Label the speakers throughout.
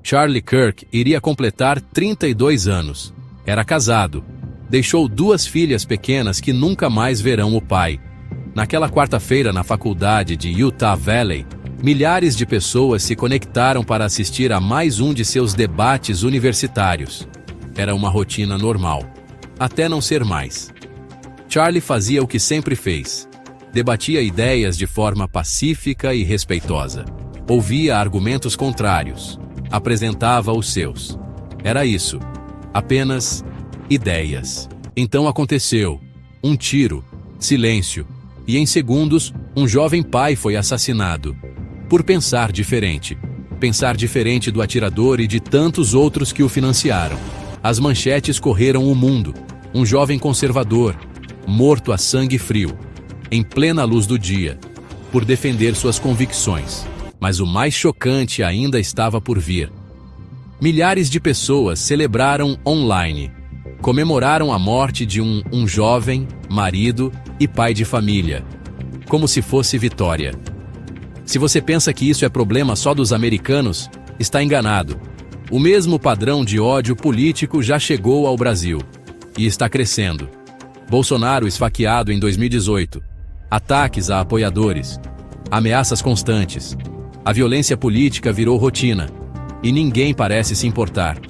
Speaker 1: Charlie Kirk iria completar 32 anos. Era casado. Deixou 2 filhas pequenas que nunca mais verão o pai. Naquela quarta-feira, na faculdade de Utah Valley, milhares de pessoas se conectaram para assistir a mais um de seus debates universitários. Era uma rotina normal, até não ser mais. Charlie fazia o que sempre fez. Debatia ideias de forma pacífica e respeitosa. Ouvia argumentos contrários. Apresentava os seus. Era isso. Apenas ideias. Então aconteceu. Um tiro. Silêncio. E em segundos, um jovem pai foi assassinado. Por pensar diferente. Pensar diferente do atirador e de tantos outros que o financiaram. As manchetes correram o mundo. Um jovem conservador, morto a sangue frio, em plena luz do dia, por defender suas convicções. Mas o mais chocante ainda estava por vir. Milhares de pessoas celebraram online. Comemoraram a morte de um jovem, marido e pai de família. Como se fosse vitória. Se você pensa que isso é problema só dos americanos, está enganado. O mesmo padrão de ódio político já chegou ao Brasil. E está crescendo. Bolsonaro esfaqueado em 2018. Ataques a apoiadores. Ameaças constantes. A violência política virou rotina. E ninguém parece se importar.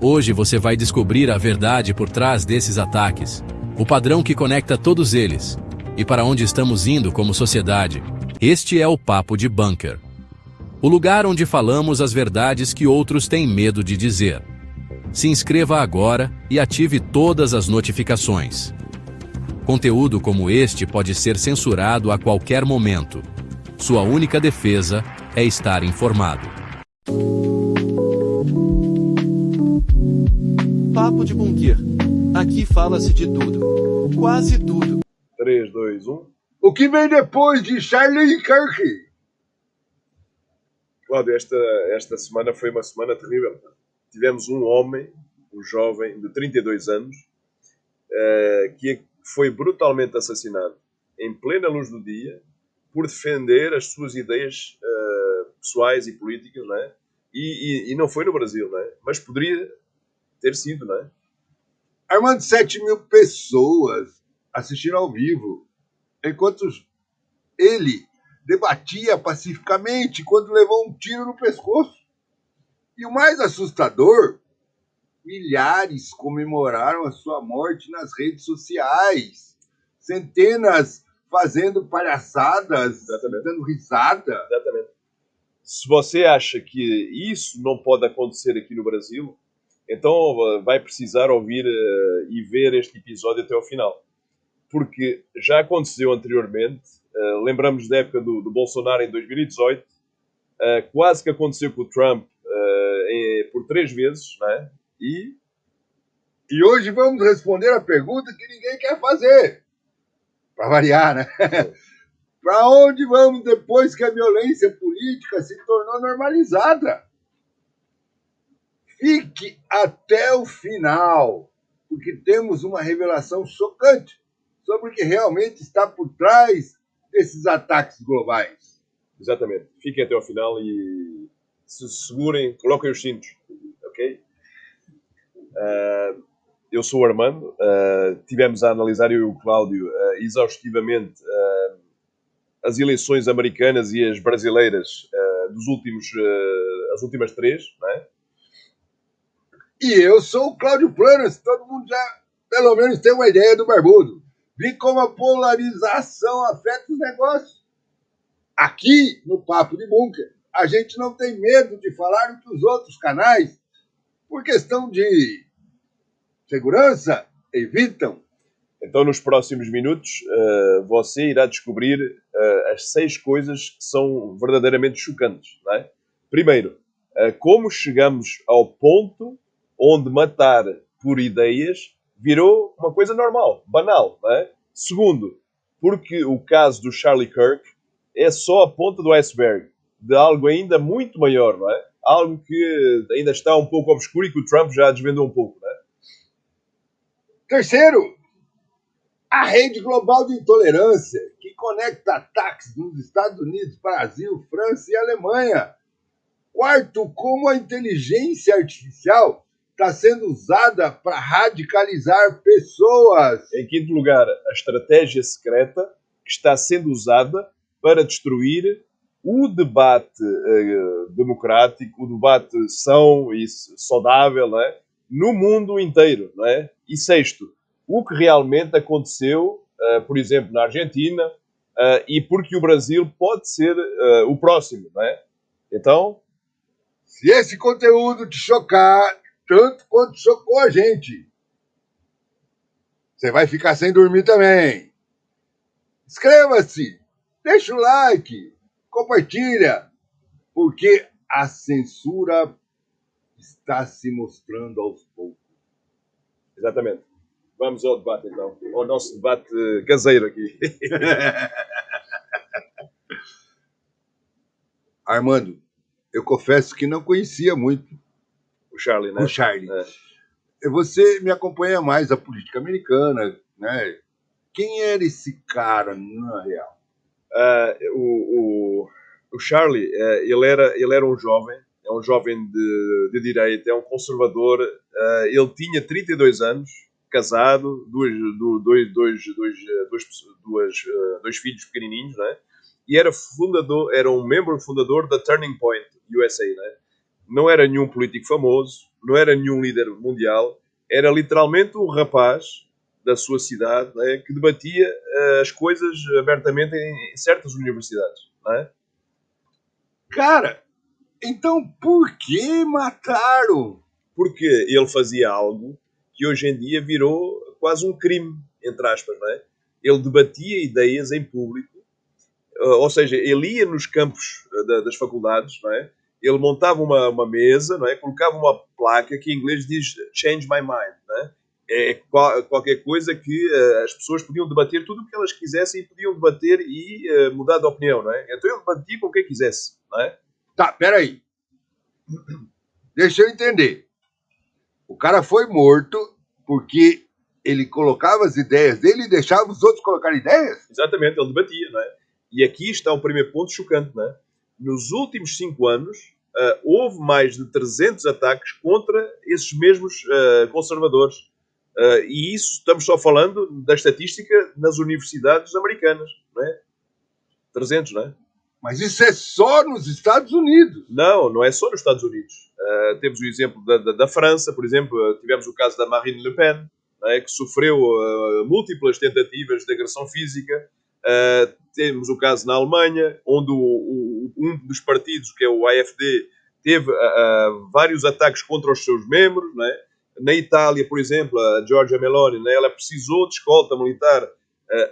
Speaker 1: Hoje você vai descobrir a verdade por trás desses ataques. O padrão que conecta todos eles. E para onde estamos indo como sociedade. Este é o Papo de Bunker. O lugar onde falamos as verdades que outros têm medo de dizer. Se inscreva agora e ative todas as notificações. Conteúdo como este pode ser censurado a qualquer momento. Sua única defesa é estar informado.
Speaker 2: Papo de Bunker. Aqui fala-se de tudo. Quase tudo.
Speaker 3: 3, 2, 1.
Speaker 4: O que vem depois de Charlie Kirk?
Speaker 3: Cláudio, esta semana foi uma semana terrível. Tivemos um homem, um jovem de 32 anos, que foi brutalmente assassinado em plena luz do dia por defender as suas ideias pessoais e políticas, não é? E não foi no Brasil, não é? Mas poderia ter sido, não é?
Speaker 4: Armando, 7.000 pessoas assistiram ao vivo, enquanto ele debatia pacificamente quando levou um tiro no pescoço. E o mais assustador, milhares comemoraram a sua morte nas redes sociais. Centenas fazendo palhaçadas, dando risada.
Speaker 3: Exatamente. Se você acha que isso não pode acontecer aqui no Brasil, então vai precisar ouvir e ver este episódio até ao final. Porque já aconteceu anteriormente, lembramos da época do Bolsonaro em 2018, quase que aconteceu com o Trump por 3 vezes, não é?
Speaker 4: E hoje vamos responder a pergunta que ninguém quer fazer. Para variar, né? Para onde vamos depois que a violência política se tornou normalizada? Fique até o final, porque temos uma revelação chocante sobre o que realmente está por trás desses ataques globais.
Speaker 3: Exatamente. Fiquem até ao final e se segurem, coloquem os cintos, ok? Eu sou o Armando. Tivemos a analisar, eu e o Cláudio, exaustivamente as eleições americanas e as brasileiras as últimas 3, não é?
Speaker 4: E eu sou o Cláudio Planas, todo mundo já, pelo menos, tem uma ideia do Barbudo. Vi como a polarização afeta os negócios. Aqui, no Papo de Bunker, a gente não tem medo de falar o que os outros canais, por questão de segurança, evitam.
Speaker 3: Então, nos próximos minutos, você irá descobrir as 6 coisas que são verdadeiramente chocantes, não é? Primeiro, como chegamos ao ponto onde matar por ideias virou uma coisa normal, banal, não é? Segundo, porque o caso do Charlie Kirk é só a ponta do iceberg de algo ainda muito maior, não é? Algo que ainda está um pouco obscuro e que o Trump já desvendou um pouco, não é?
Speaker 4: Terceiro, a rede global de intolerância, que conecta ataques nos Estados Unidos, Brasil, França e Alemanha. Quarto, como a inteligência artificial está sendo usada para radicalizar pessoas.
Speaker 3: Em quinto lugar, a estratégia secreta que está sendo usada para destruir o debate democrático, o debate são e saudável, não é? No mundo inteiro. Não é? E sexto, o que realmente aconteceu, por exemplo, na Argentina, e porque o Brasil pode ser o próximo. Não é? Então,
Speaker 4: se esse conteúdo te chocar tanto quanto chocou a gente, você vai ficar sem dormir também. Inscreva-se, deixa o like, compartilha, porque a censura está se mostrando aos poucos.
Speaker 3: Exatamente. Vamos ao debate, então. Ao nosso debate caseiro aqui.
Speaker 4: Armando, eu confesso que não conhecia muito
Speaker 3: O Charlie, né?
Speaker 4: o Charlie.
Speaker 3: É.
Speaker 4: Você me acompanha mais a política americana, né? Quem era esse cara, na real?
Speaker 3: O Charlie, ele era um jovem, é um jovem de direita, é um conservador. Ele tinha 32 anos, casado, dois filhos pequenininhos, né? E era um membro fundador da Turning Point USA, né? Não era nenhum político famoso, não era nenhum líder mundial, era literalmente um rapaz da sua cidade, né, que debatia as coisas abertamente em certas universidades. Não é?
Speaker 4: Cara, então por que mataram?
Speaker 3: Porque ele fazia algo que hoje em dia virou quase um crime, entre aspas. Não é? Ele debatia ideias em público, ou seja, ele ia nos campos das faculdades, não é? Ele montava uma mesa, não é? Colocava uma placa que em inglês diz "Change my mind", não é? É qualquer coisa que as pessoas podiam debater tudo o que elas quisessem e podiam debater e mudar de opinião, não é? Então ele debatia com quem quisesse, não é?
Speaker 4: Tá, peraí. Deixa eu entender. O cara foi morto porque ele colocava as ideias dele e deixava os outros colocar ideias?
Speaker 3: Exatamente, ele debatia, não é? E aqui está o primeiro ponto chocante, não é? Nos últimos 5 anos, houve mais de 300 ataques contra esses mesmos conservadores. E isso, estamos só falando da estatística nas universidades americanas, não é? 300, não é?
Speaker 4: Mas isso é só nos Estados Unidos.
Speaker 3: Não, não é só nos Estados Unidos. Temos o exemplo da França, por exemplo, tivemos o caso da Marine Le Pen, não é? Que sofreu múltiplas tentativas de agressão física. Temos o caso na Alemanha, onde um dos partidos, que é o AfD, teve vários ataques contra os seus membros, não é? Na Itália, por exemplo, a Giorgia Meloni, né, ela precisou de escolta militar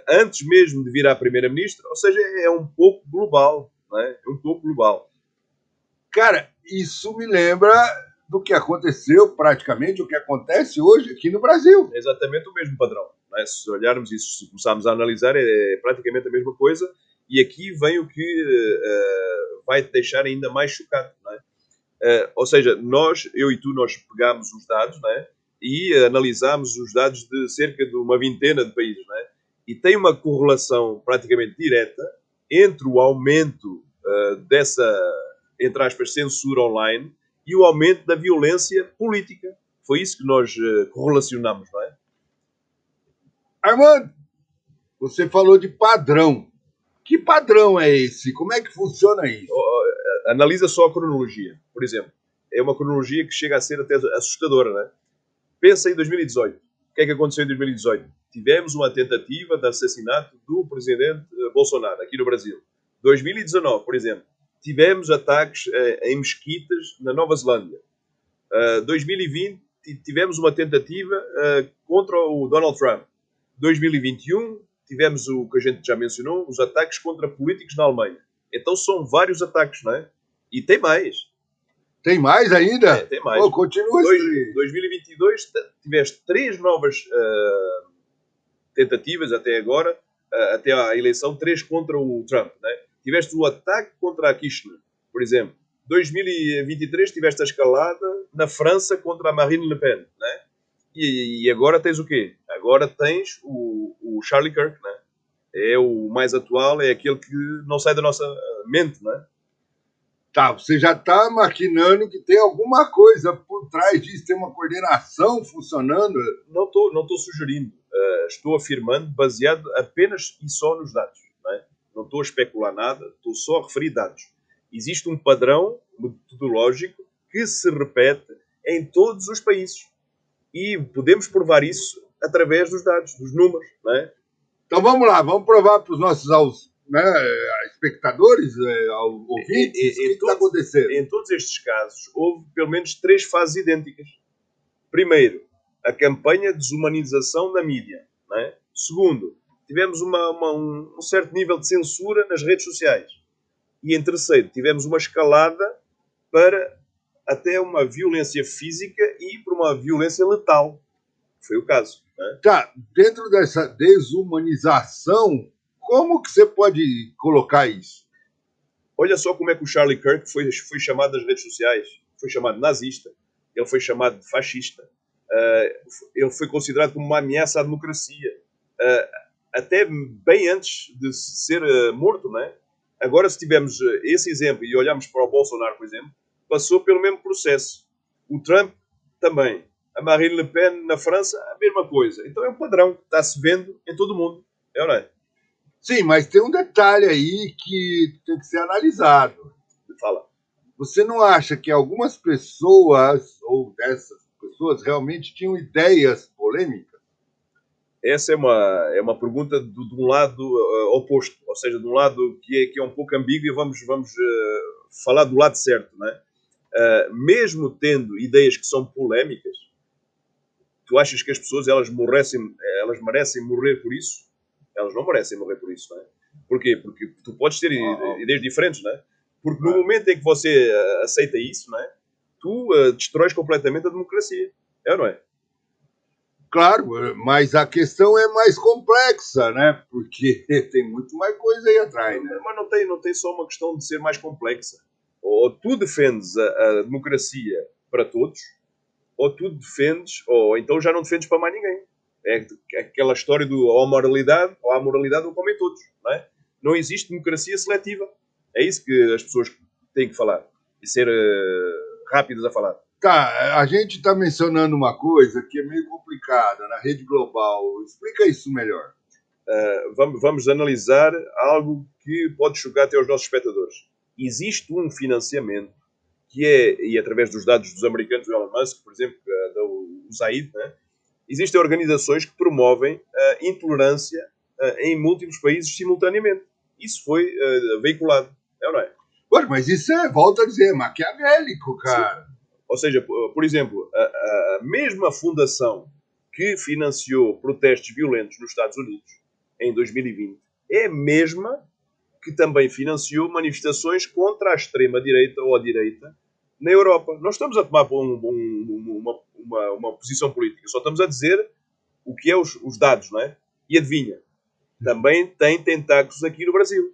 Speaker 3: antes mesmo de vir à primeira-ministra, ou seja, é um pouco global, não é? É um pouco global.
Speaker 4: Cara, isso me lembra do que aconteceu, praticamente o que acontece hoje aqui no Brasil.
Speaker 3: É exatamente o mesmo padrão. Não é? Se olharmos e se começarmos a analisar, é praticamente a mesma coisa, e aqui vem o que vai te deixar ainda mais chocado, não é? Ou seja, eu e tu, nós pegámos os dados, não é? E analisámos os dados de cerca de uma vintena de países, não é? E tem uma correlação praticamente direta entre o aumento dessa, entre aspas, censura online e o aumento da violência política. Foi isso que nós correlacionamos, não é?
Speaker 4: Armando, você falou de padrão. Que padrão é esse? Como é que funciona isso?
Speaker 3: Analisa só a cronologia, por exemplo. É uma cronologia que chega a ser até assustadora, não é? Pensa em 2018. O que é que aconteceu em 2018? Tivemos uma tentativa de assassinato do presidente Bolsonaro, aqui no Brasil. 2019, por exemplo, tivemos ataques em mesquitas na Nova Zelândia. 2020, tivemos uma tentativa contra o Donald Trump. 2021, tivemos o que a gente já mencionou, os ataques contra políticos na Alemanha. Então são vários ataques, não é? E tem mais.
Speaker 4: Tem mais ainda?
Speaker 3: Tem mais.
Speaker 4: Oh, continua.
Speaker 3: 2022 tiveste 3 novas tentativas até agora, até à eleição, 3 contra o Trump. Né? Tiveste o ataque contra a Kirchner, por exemplo. 2023 tiveste a escalada na França contra a Marine Le Pen. Né? E agora tens o quê? Agora tens o Charlie Kirk, né? É o mais atual, é aquele que não sai da nossa mente, não é?
Speaker 4: Tá, você já está maquinando que tem alguma coisa por trás disso, tem uma coordenação funcionando.
Speaker 3: Não tô sugerindo, estou afirmando baseado apenas e só nos dados. Não estou a especular nada, estou só a referir dados. Existe um padrão metodológico que se repete em todos os países. E podemos provar isso através dos dados, dos números. Não é?
Speaker 4: Então vamos lá, vamos provar para os nossos espectadores, ouvintes, o que está acontecendo.
Speaker 3: Em todos estes casos, houve pelo menos 3 fases idênticas. Primeiro, a campanha de desumanização da mídia. Não é? Segundo, tivemos um certo nível de censura nas redes sociais. E em terceiro, tivemos uma escalada para até uma violência física e para uma violência letal. Foi o caso. Né?
Speaker 4: Tá, dentro dessa desumanização, como que você pode colocar isso?
Speaker 3: Olha só como é que o Charlie Kirk foi chamado nas redes sociais. Foi chamado nazista, ele foi chamado de fascista, ele foi considerado como uma ameaça à democracia, até bem antes de ser morto, não é? Agora, se tivermos esse exemplo e olharmos para o Bolsonaro, por exemplo, passou pelo mesmo processo. O Trump também. A Marine Le Pen na França, a mesma coisa. Então é um padrão que está-se vendo em todo o mundo. É ou não é?
Speaker 4: Sim, mas tem um detalhe aí que tem que ser analisado.
Speaker 3: Fala.
Speaker 4: Você não acha que algumas pessoas, ou dessas pessoas, realmente tinham ideias polêmicas?
Speaker 3: Essa é uma pergunta de um lado oposto. Ou seja, de um lado que é um pouco ambíguo e vamos falar do lado certo, não é? Mesmo tendo ideias que são polémicas, tu achas que as pessoas elas merecem morrer por isso? Elas não merecem morrer por isso, não é? Porquê? Porque tu podes ter ideias diferentes, não é? Porque no momento em que você aceita isso, não é? Tu destróis completamente a democracia. É ou não é?
Speaker 4: Claro, mas a questão é mais complexa, né? Porque tem muito mais coisa aí atrás, né?
Speaker 3: Mas não tem só uma questão de ser mais complexa. Ou tu defendes a democracia para todos, ou tu defendes, ou então já não defendes para mais ninguém. É aquela história do ou a moralidade ou comem todos. Não é? Não existe democracia seletiva. É isso que as pessoas têm que falar. E ser rápidas a falar.
Speaker 4: Tá, a gente está mencionando uma coisa que é meio complicada na rede global. Explica isso melhor.
Speaker 3: Vamos analisar algo que pode chocar até aos nossos espectadores. Existe um financiamento que e através dos dados dos americanos, o Elon Musk, por exemplo, o Zaid, né? Existem organizações que promovem a intolerância em múltiplos países simultaneamente. Isso foi veiculado, é ou não é?
Speaker 4: Ué, mas isso volta a dizer, maquiavélico, cara.
Speaker 3: Sim. Ou seja, por exemplo, a mesma fundação que financiou protestos violentos nos Estados Unidos em 2020 é a mesma que também financiou manifestações contra a extrema-direita ou a direita na Europa. Não estamos a tomar uma posição política, só estamos a dizer o que é os dados, não é? E adivinha, também tem tentáculos aqui no Brasil,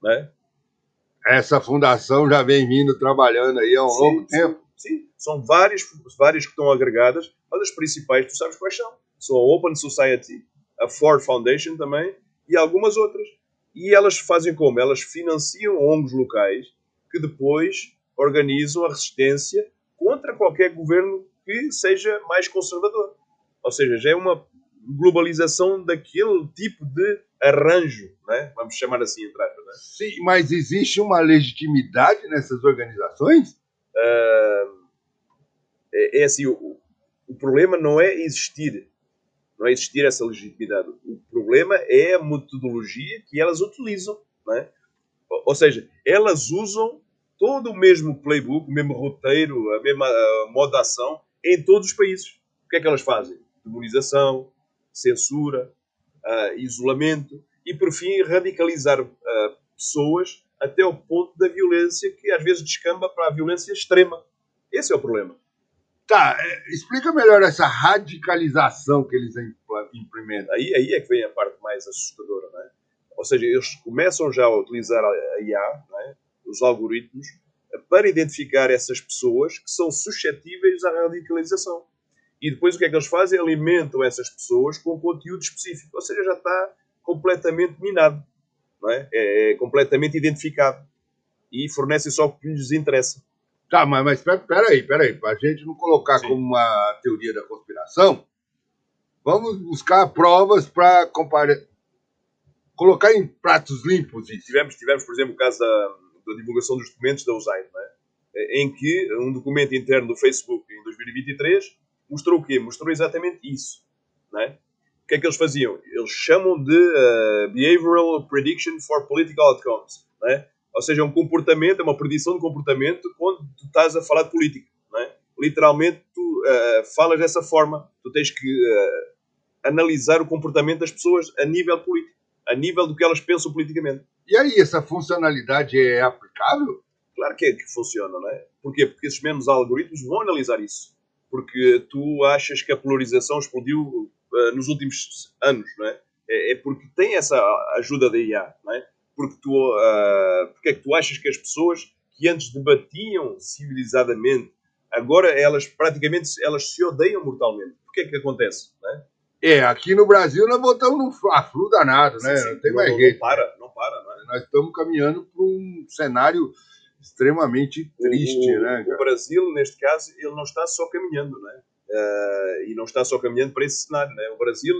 Speaker 3: não é?
Speaker 4: Essa fundação já vem vindo trabalhando aí há um longo tempo.
Speaker 3: Sim, são várias que estão agregadas, mas as principais, tu sabes quais são? São a Open Society, a Ford Foundation também e algumas outras. E elas fazem como? Elas financiam ONGs locais que depois organizam a resistência contra qualquer governo que seja mais conservador. Ou seja, já é uma globalização daquele tipo de arranjo, né? Vamos chamar assim, entre aspas. Né?
Speaker 4: Sim, mas existe uma legitimidade nessas organizações?
Speaker 3: É assim, o problema não é existir essa legitimidade. O problema é a metodologia que elas utilizam. Não é? Ou seja, elas usam todo o mesmo playbook, o mesmo roteiro, a mesma modo de ação em todos os países. O que é que elas fazem? Demonização, censura, isolamento e, por fim, radicalizar pessoas até ao ponto da violência que às vezes descamba para a violência extrema. Esse é o problema.
Speaker 4: Tá, explica melhor essa radicalização que eles implementam.
Speaker 3: Aí é que vem a parte mais assustadora, não é? Ou seja, eles começam já a utilizar a IA, não é? Os algoritmos, para identificar essas pessoas que são suscetíveis à radicalização. E depois o que é que eles fazem? Alimentam essas pessoas com conteúdo específico. Ou seja, já está completamente minado. Não é? É completamente identificado. e fornecem só o que lhes interessa.
Speaker 4: Tá, mas peraí. Para a gente não colocar
Speaker 3: Sim.
Speaker 4: como uma teoria da conspiração, vamos buscar provas para colocar em pratos limpos isso.
Speaker 3: Tivemos, por exemplo, o caso da divulgação dos documentos da USAID, não é? Em que um documento interno do Facebook em 2023 mostrou o quê? Mostrou exatamente isso. Não é? O que é que eles faziam? Eles chamam de Behavioral Prediction for Political Outcomes. Não é? Ou seja, é um comportamento, é uma predição de comportamento quando tu estás a falar de política. Não é? Literalmente, tu falas dessa forma. Tu tens que analisar o comportamento das pessoas a nível político, a nível do que elas pensam politicamente.
Speaker 4: E aí, essa funcionalidade é aplicável?
Speaker 3: Claro que funciona, não é? Porquê? Porque esses mesmos algoritmos vão analisar isso. Porque tu achas que a polarização explodiu nos últimos anos, não é? É porque tem essa ajuda da IA, não é? Porque porque é que tu achas que as pessoas que antes debatiam civilizadamente, agora elas praticamente se odeiam mortalmente? Porquê é que acontece, não é?
Speaker 4: Aqui no Brasil nós voltamos num fla-flu danado, né?
Speaker 3: Sim,
Speaker 4: não tem mais jeito.
Speaker 3: Não para, não é?
Speaker 4: Nós estamos caminhando para um cenário extremamente triste, né?
Speaker 3: O Brasil, neste caso, ele não está só caminhando, não é? E não está só caminhando para esse cenário, não é? O Brasil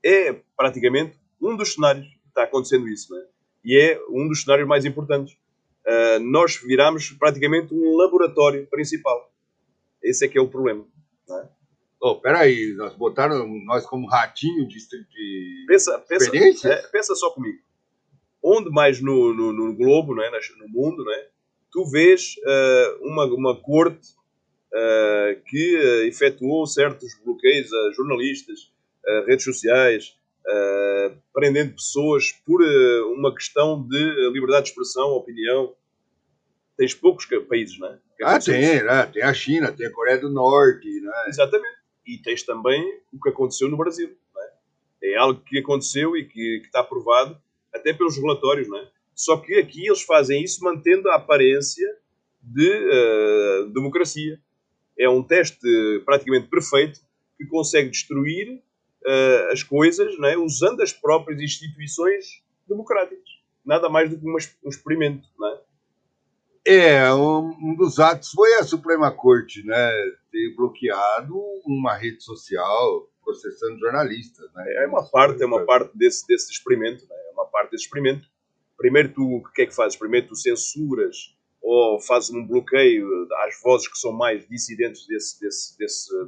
Speaker 3: é praticamente um dos cenários que está acontecendo isso, não é? E é um dos cenários mais importantes. Nós viramos praticamente um laboratório principal. Esse é que é o problema, não é?
Speaker 4: Peraí, nós botaram nós como ratinho de
Speaker 3: experiência? Pensa só comigo. Onde mais no globo, não é? No mundo, não é? Tu vês uma corte que efetuou certos bloqueios a jornalistas, redes sociais, prendendo pessoas por uma questão de liberdade de expressão, opinião. Tens poucos países, não é?
Speaker 4: Tem a China, tem a Coreia do Norte, não é?
Speaker 3: Exatamente. E tens também o que aconteceu no Brasil, não é? É algo que aconteceu e que está provado até pelos relatórios, não é? Só que aqui eles fazem isso mantendo a aparência de democracia. É um teste praticamente perfeito que consegue destruir as coisas, não é? Usando as próprias instituições democráticas. Nada mais do que um experimento, não é?
Speaker 4: Um dos atos foi a Suprema Corte, né, ter bloqueado uma rede social processando jornalistas, né?
Speaker 3: É uma parte desse experimento, né? É uma parte desse experimento. Primeiro o que é que fazes? Primeiro tu censuras ou fazes um bloqueio às vozes que são mais dissidentes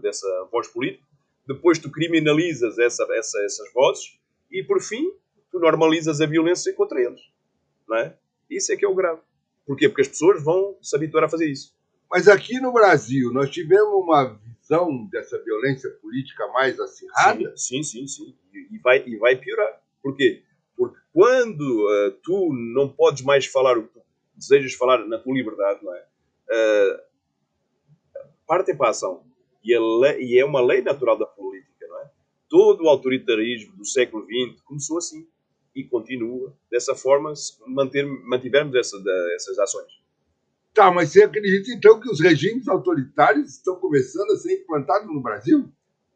Speaker 3: dessa voz política. Depois tu criminalizas essas vozes e, por fim, tu normalizas a violência contra eles, não é? Isso é que é o grave. Porquê? Porque as pessoas vão se habituar a fazer isso.
Speaker 4: Mas aqui no Brasil, nós tivemos uma visão dessa violência política mais acirrada?
Speaker 3: Sim. E vai piorar. Porquê? Porque quando tu não podes mais falar o que tu desejas falar na tua liberdade, não é? Partem para a ação. E é uma lei natural da política, não é? Todo o autoritarismo do século XX começou assim. E continua dessa forma se mantivermos essas ações.
Speaker 4: Tá, mas você acredita então que os regimes autoritários estão começando a ser implantados no Brasil?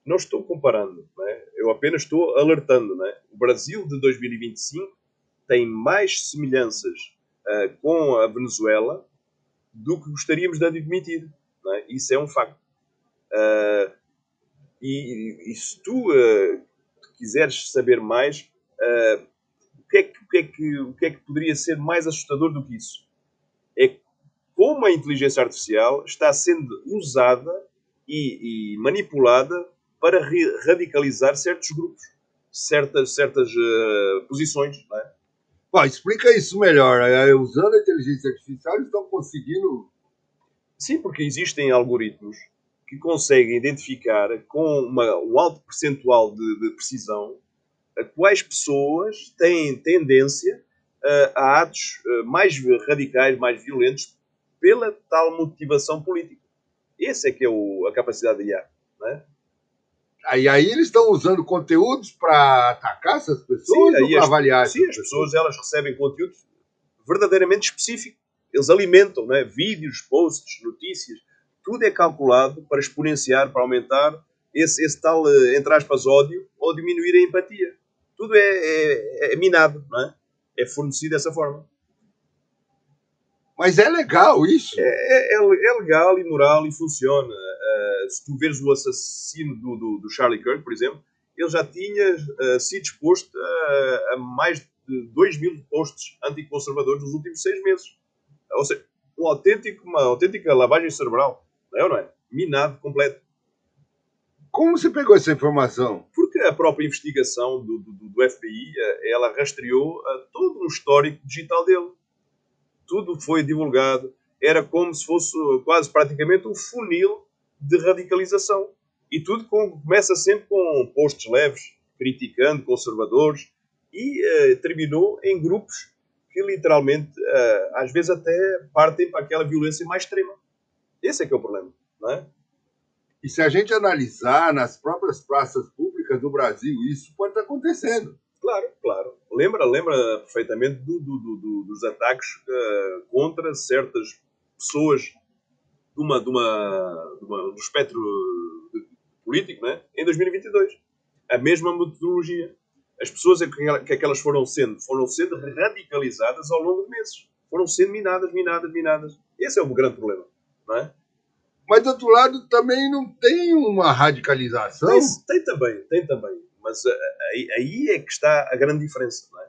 Speaker 3: Não estou comparando, não é? Eu apenas estou alertando, não é? O Brasil de 2025 tem mais semelhanças com a Venezuela do que gostaríamos de admitir, não é? Isso é um facto. E se tu quiseres saber mais, o que é que poderia ser mais assustador do que isso? É como a inteligência artificial está sendo usada e manipulada para radicalizar certos grupos, certas posições, não é?
Speaker 4: Bom, explica isso melhor. Usando a inteligência artificial, eles estão conseguindo...
Speaker 3: Sim, porque existem algoritmos que conseguem identificar com um alto percentual de precisão a quais pessoas têm tendência a atos mais radicais, mais violentos, pela tal motivação política. Essa é que é a capacidade de IA, não é?
Speaker 4: E aí eles estão usando conteúdos para atacar essas pessoas ou para avaliar essas pessoas?
Speaker 3: Sim, as pessoas elas recebem conteúdo verdadeiramente específico. Eles alimentam, não é? Vídeos, posts, notícias. Tudo é calculado para exponenciar, para aumentar esse tal, entre aspas, ódio ou diminuir a empatia. Tudo é minado, não é? É fornecido dessa forma.
Speaker 4: Mas é legal isso.
Speaker 3: É legal e moral e funciona. Se tu veres o assassino do Charlie Kirk, por exemplo, ele já tinha sido exposto a mais de 2.000 posts anticonservadores nos últimos 6 meses. Ou seja, uma autêntica lavagem cerebral. Não é ou não é? Minado completo.
Speaker 4: Como você pegou essa informação?
Speaker 3: Porque a própria investigação do FBI, ela rastreou todo um histórico digital dele. Tudo foi divulgado. Era como se fosse quase praticamente um funil de radicalização. E tudo começa sempre com posts leves, criticando conservadores, e terminou em grupos que literalmente, às vezes até partem para aquela violência mais extrema. Esse é que é o problema, não é?
Speaker 4: E se a gente analisar nas próprias praças públicas do Brasil, isso pode estar acontecendo.
Speaker 3: Claro, claro. Lembra perfeitamente dos ataques contra certas pessoas do espectro político, né? Em 2022. A mesma metodologia. As pessoas que aquelas foram sendo radicalizadas ao longo de meses. Foram sendo minadas. Esse é o grande problema, não é?
Speaker 4: Mas, do outro lado, também não tem uma radicalização.
Speaker 3: Tem também. Mas aí é que está a grande diferença, não é?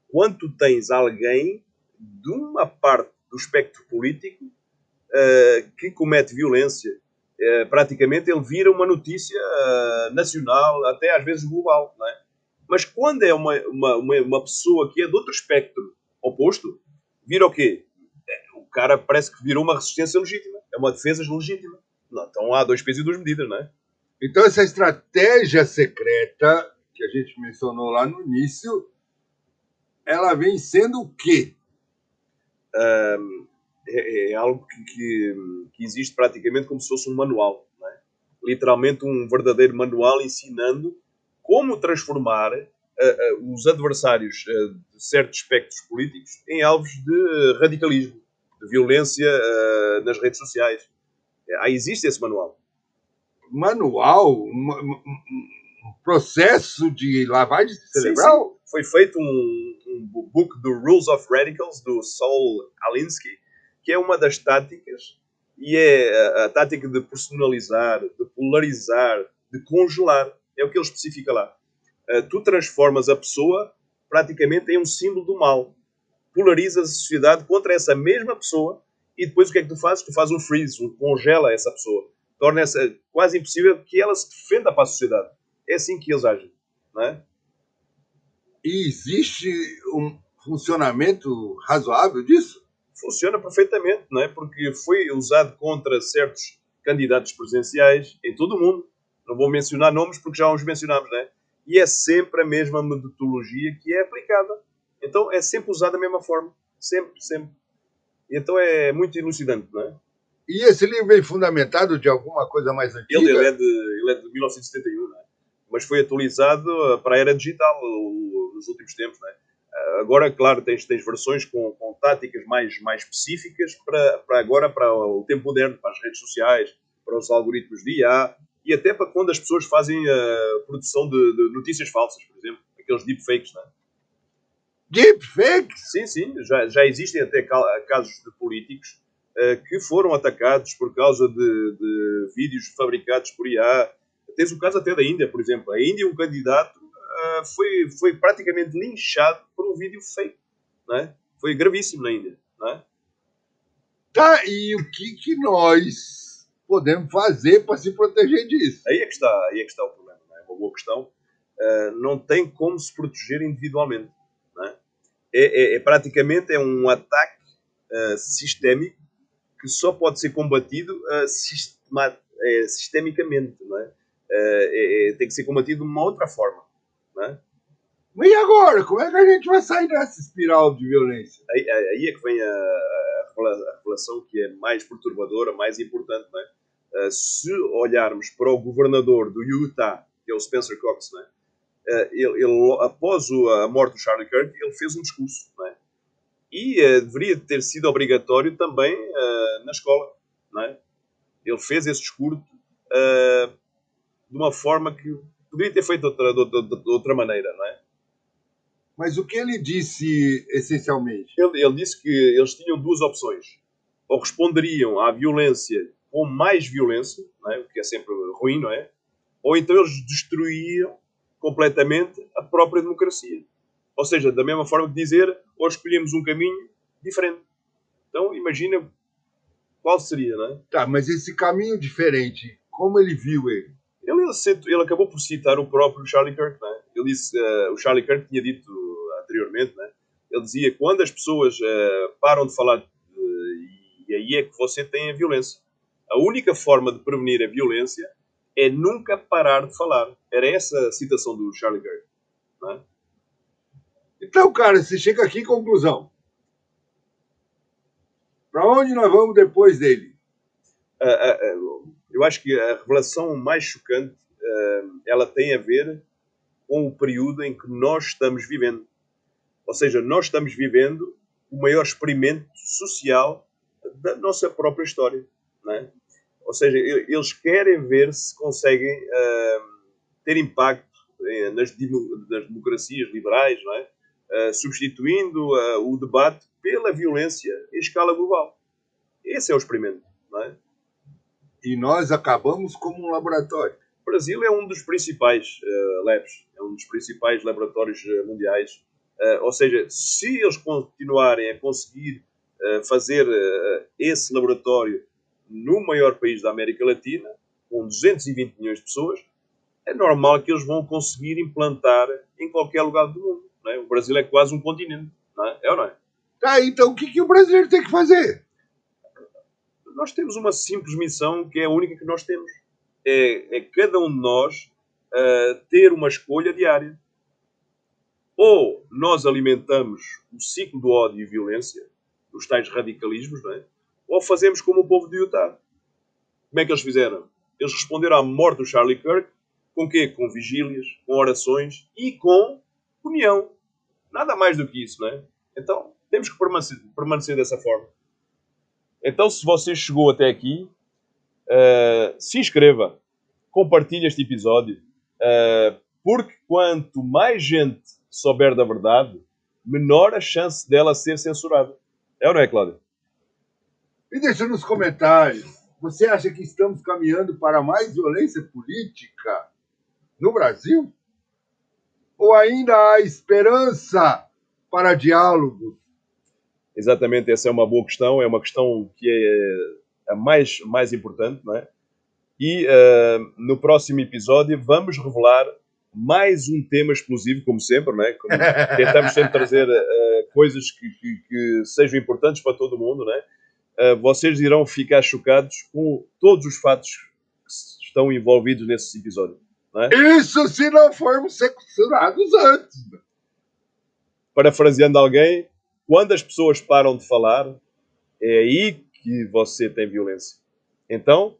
Speaker 3: Quando tu tens alguém de uma parte do espectro político que comete violência, praticamente ele vira uma notícia nacional, até às vezes global, não é? Mas quando é uma pessoa que é de outro espectro oposto, vira o quê? O cara parece que virou uma resistência legítima. É uma defesa legítima. Não, então há 2 pesos e 2 medidas, não é?
Speaker 4: Então, essa estratégia secreta que a gente mencionou lá no início, ela vem sendo o quê?
Speaker 3: É algo que existe praticamente como se fosse um manual, não é? Literalmente um verdadeiro manual ensinando como transformar os adversários de certos espectros políticos em alvos de radicalismo, de violência nas redes sociais. Existe esse manual.
Speaker 4: Manual? Um processo de lavagem cerebral?
Speaker 3: Sim. Foi feito um book do Rules of Radicals, do Saul Alinsky, que é uma das táticas, e é a tática de personalizar, de polarizar, de congelar. É o que ele especifica lá. Tu transformas a pessoa praticamente em um símbolo do mal. Polarizas a sociedade contra essa mesma pessoa e depois o que é que tu fazes? Tu fazes um freeze, congela essa pessoa. Torna quase impossível que ela se defenda para a sociedade. É assim que eles agem, não é?
Speaker 4: E existe um funcionamento razoável disso?
Speaker 3: Funciona perfeitamente, não é? Porque foi usado contra certos candidatos presidenciais em todo o mundo. Não vou mencionar nomes porque já os mencionámos, não é? E é sempre a mesma metodologia que é aplicada. Então é sempre usada da mesma forma. Sempre. E então é muito elucidante, não é?
Speaker 4: E esse livro vem fundamentado de alguma coisa mais antiga?
Speaker 3: Ele é de 1971, não é? Mas foi atualizado para a era digital nos últimos tempos, não é? Agora, claro, tens versões com táticas mais específicas para o tempo moderno, para as redes sociais, para os algoritmos de IA e até para quando as pessoas fazem a produção de notícias falsas, por exemplo, aqueles deepfakes, não é?
Speaker 4: Deepfakes?
Speaker 3: Sim, já existem até casos de políticos que foram atacados por causa de vídeos fabricados por IA. Tens o caso até da Índia, por exemplo. A Índia, um candidato foi praticamente linchado por um vídeo fake, não é? Foi gravíssimo na Índia, não é?
Speaker 4: Tá, e o que nós podemos fazer para se proteger disso?
Speaker 3: Aí é que está o problema, não é? Uma boa questão. Não tem como se proteger individualmente, não é? Praticamente um ataque sistémico que só pode ser combatido sistemicamente, não é? Tem que ser combatido de uma outra forma, não é?
Speaker 4: Mas e agora? Como é que a gente vai sair dessa espiral de violência?
Speaker 3: Aí é que vem a revelação que é mais perturbadora, mais importante, não é? Se olharmos para o governador do Utah, que é o Spencer Cox, não é? Ele, após a morte do Charlie Kirk, ele fez um discurso, não é? E deveria ter sido obrigatório também na escola, não é? Ele fez esse discurso de uma forma que poderia ter feito de outra maneira, não é?
Speaker 4: Mas o que ele disse essencialmente?
Speaker 3: Ele disse que eles tinham duas opções. Ou responderiam à violência com mais violência, não é? O que é sempre ruim, não é? Ou então eles destruíam completamente a própria democracia. Ou seja, da mesma forma que dizer, ou escolhemos um caminho diferente. Então, imagina qual seria, não é?
Speaker 4: Tá, mas esse caminho diferente, como ele viu ele?
Speaker 3: Ele acabou por citar o próprio Charlie Kirk, não é? Ele disse, o Charlie Kirk tinha dito anteriormente, não é? Ele dizia que quando as pessoas param de falar, e aí é que você tem a violência. A única forma de prevenir a violência é nunca parar de falar. Era essa a citação do Charlie Kirk, não é?
Speaker 4: Então, cara, você chega aqui em conclusão. Para onde nós vamos depois dele?
Speaker 3: Eu acho que a revelação mais chocante ela tem a ver com o período em que nós estamos vivendo. Ou seja, nós estamos vivendo o maior experimento social da nossa própria história, não é? Ou seja, eles querem ver se conseguem ter impacto nas democracias liberais, não é? Substituindo o debate pela violência em escala global. Esse é o experimento, não é?
Speaker 4: E nós acabamos como um laboratório.
Speaker 3: O Brasil é um dos principais labs, é um dos principais laboratórios mundiais. Ou seja, se eles continuarem a conseguir fazer esse laboratório no maior país da América Latina, com 220 milhões de pessoas, é normal que eles vão conseguir implantar em qualquer lugar do mundo. Não é? O Brasil é quase um continente, não é? É ou não é?
Speaker 4: Tá, então o que o brasileiro tem que fazer?
Speaker 3: Nós temos uma simples missão que é a única que nós temos. É cada um de nós ter uma escolha diária. Ou nós alimentamos o ciclo do ódio e violência, os tais radicalismos, não é? Ou fazemos como o povo de Utah. Como é que eles fizeram? Eles responderam à morte do Charlie Kirk com quê? Com vigílias, com orações e com união. Nada mais do que isso, não é? Então, temos que permanecer dessa forma. Então, se você chegou até aqui, se inscreva, compartilhe este episódio, porque quanto mais gente souber da verdade, menor a chance dela ser censurada. É ou não é, Cláudio?
Speaker 4: E deixa nos comentários. Você acha que estamos caminhando para mais violência política no Brasil? Ou ainda há esperança para diálogos?
Speaker 3: Exatamente, essa é uma boa questão. É uma questão que é a mais importante, não é? E no próximo episódio vamos revelar mais um tema explosivo, como sempre, não é? Como tentamos sempre trazer coisas que sejam importantes para todo mundo, não é? Vocês irão ficar chocados com todos os fatos que estão envolvidos nesse episódio, não é?
Speaker 4: Isso se não formos censurados antes.
Speaker 3: Parafraseando alguém, quando as pessoas param de falar, é aí que você tem violência. Então,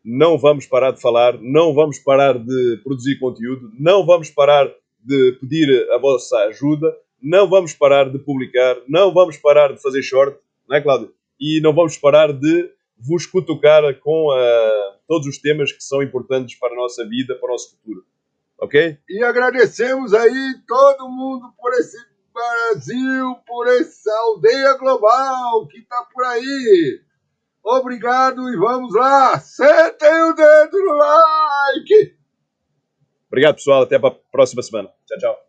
Speaker 3: não vamos parar de falar, não vamos parar de produzir conteúdo, não vamos parar de pedir a vossa ajuda, não vamos parar de publicar, não vamos parar de fazer short, não é, Cláudio? E não vamos parar de vos cutucar com todos os temas que são importantes para a nossa vida, para o nosso futuro. Ok?
Speaker 4: E agradecemos aí todo mundo por esse Brasil, por essa aldeia global que está por aí. Obrigado e vamos lá. Sentem o dedo no like.
Speaker 3: Obrigado, pessoal. Até para a próxima semana. Tchau, tchau.